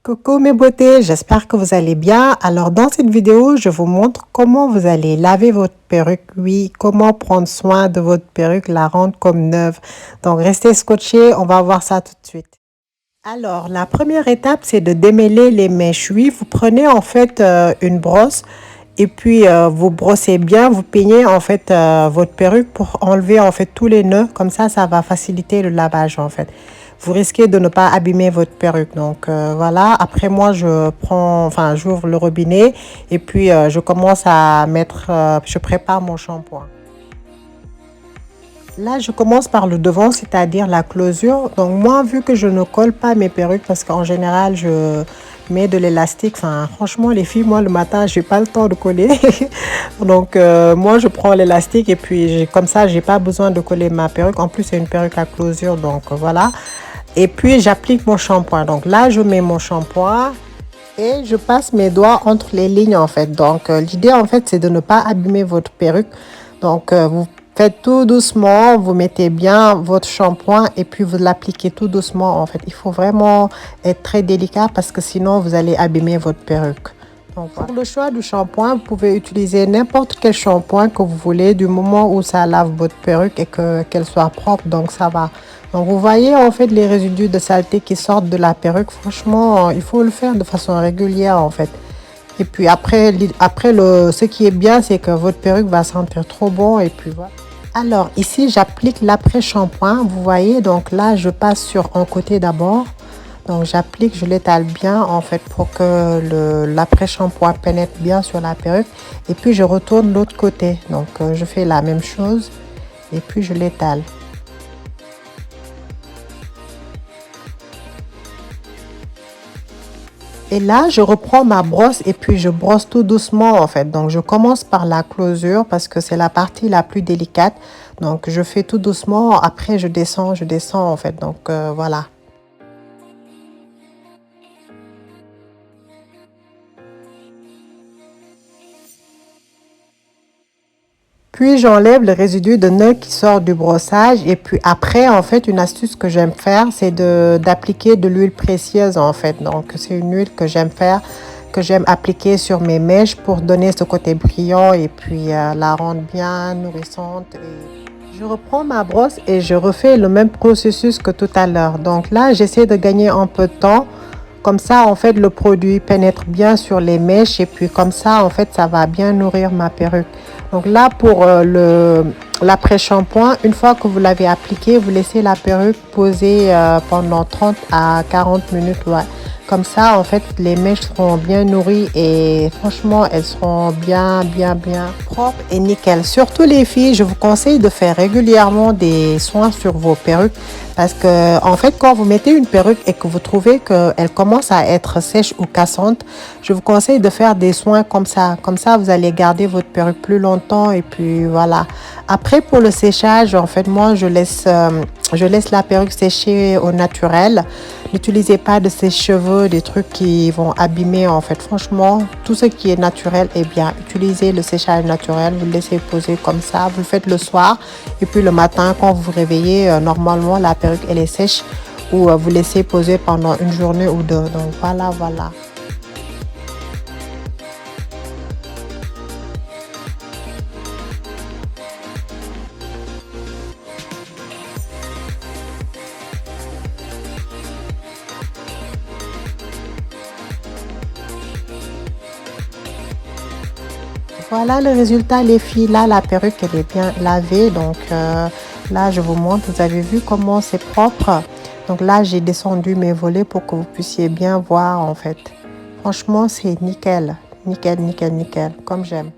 Coucou mes beautés, j'espère que vous allez bien. Alors dans cette vidéo, je vous montre comment vous allez laver votre perruque. Oui, comment prendre soin de votre perruque, la rendre comme neuve. Donc restez scotchés, on va voir ça tout de suite. Alors la première étape, c'est de démêler les mèches. Oui, vous prenez en fait une brosse et puis vous brossez bien, vous peignez en fait votre perruque pour enlever en fait tous les nœuds. Comme ça va faciliter le lavage en fait. Vous risquez de ne pas abîmer votre perruque. Donc voilà, après moi j'ouvre le robinet et puis je commence à mettre, je prépare mon shampoing. Là, je commence par le devant, c'est-à-dire la closure. Donc moi, vu que je ne colle pas mes perruques, parce qu'en général, je mets de l'élastique. Enfin, franchement, les filles, moi, le matin, j'ai pas le temps de coller. Donc moi, je prends l'élastique et puis comme ça, j'ai pas besoin de coller ma perruque. En plus, c'est une perruque à closure, donc voilà. Et puis, j'applique mon shampoing. Donc là, je mets mon shampoing et je passe mes doigts entre les lignes, en fait. Donc l'idée, en fait, c'est de ne pas abîmer votre perruque. Donc vous faites tout doucement, vous mettez bien votre shampoing et puis vous l'appliquez tout doucement, en fait. Il faut vraiment être très délicat parce que sinon, vous allez abîmer votre perruque. Donc, voilà. Pour le choix du shampoing, vous pouvez utiliser n'importe quel shampoing que vous voulez du moment où ça lave votre perruque et qu'elle soit propre, donc ça va. Donc vous voyez en fait les résidus de saleté qui sortent de la perruque. Franchement, il faut le faire de façon régulière en fait. Et puis après ce qui est bien, c'est que votre perruque va sentir trop bon et puis voilà. Alors ici, j'applique l'après-shampoing. Vous voyez, donc là, je passe sur un côté d'abord. Donc j'applique, je l'étale bien en fait pour que l'après-shampoing pénètre bien sur la perruque. Et puis je retourne l'autre côté. Donc je fais la même chose et puis je l'étale. Et là, je reprends ma brosse et puis je brosse tout doucement en fait. Donc, je commence par la closure parce que c'est la partie la plus délicate. Donc, je fais tout doucement. Après, je descends en fait. Donc, voilà. Puis, j'enlève le résidu de nœud qui sort du brossage. Et puis après, en fait, une astuce que j'aime faire, c'est d'appliquer de l'huile précieuse en fait. Donc, c'est une huile que j'aime faire, que j'aime appliquer sur mes mèches pour donner ce côté brillant et puis la rendre bien nourrissante. Je reprends ma brosse et je refais le même processus que tout à l'heure. Donc là, j'essaie de gagner un peu de temps. Comme ça, en fait, le produit pénètre bien sur les mèches et puis comme ça, en fait, ça va bien nourrir ma perruque. Donc là, pour l'après-shampoing, une fois que vous l'avez appliqué, vous laissez la perruque poser pendant 30 à 40 minutes. Ouais. Comme ça, en fait, les mèches seront bien nourries et franchement, elles seront bien propres et nickel. Surtout les filles, je vous conseille de faire régulièrement des soins sur vos perruques parce que, en fait, quand vous mettez une perruque et que vous trouvez qu'elle commence à être sèche ou cassante, je vous conseille de faire des soins comme ça. Comme ça, vous allez garder votre perruque plus longtemps et puis voilà. Après, pour le séchage, en fait, moi, je laisse la perruque sécher au naturel. N'utilisez pas de sèche-cheveux, des trucs qui vont abîmer en fait. Franchement, tout ce qui est naturel est bien. Utilisez le séchage naturel, vous le laissez poser comme ça. Vous le faites le soir et puis le matin, quand vous vous réveillez, normalement la perruque elle est sèche ou vous laissez poser pendant une journée ou deux. Donc voilà. Voilà le résultat les filles. Là, la perruque, elle est bien lavée. Donc là, je vous montre. Vous avez vu comment c'est propre. Donc là, j'ai descendu mes volets pour que vous puissiez bien voir en fait. Franchement, c'est nickel. Nickel, comme j'aime.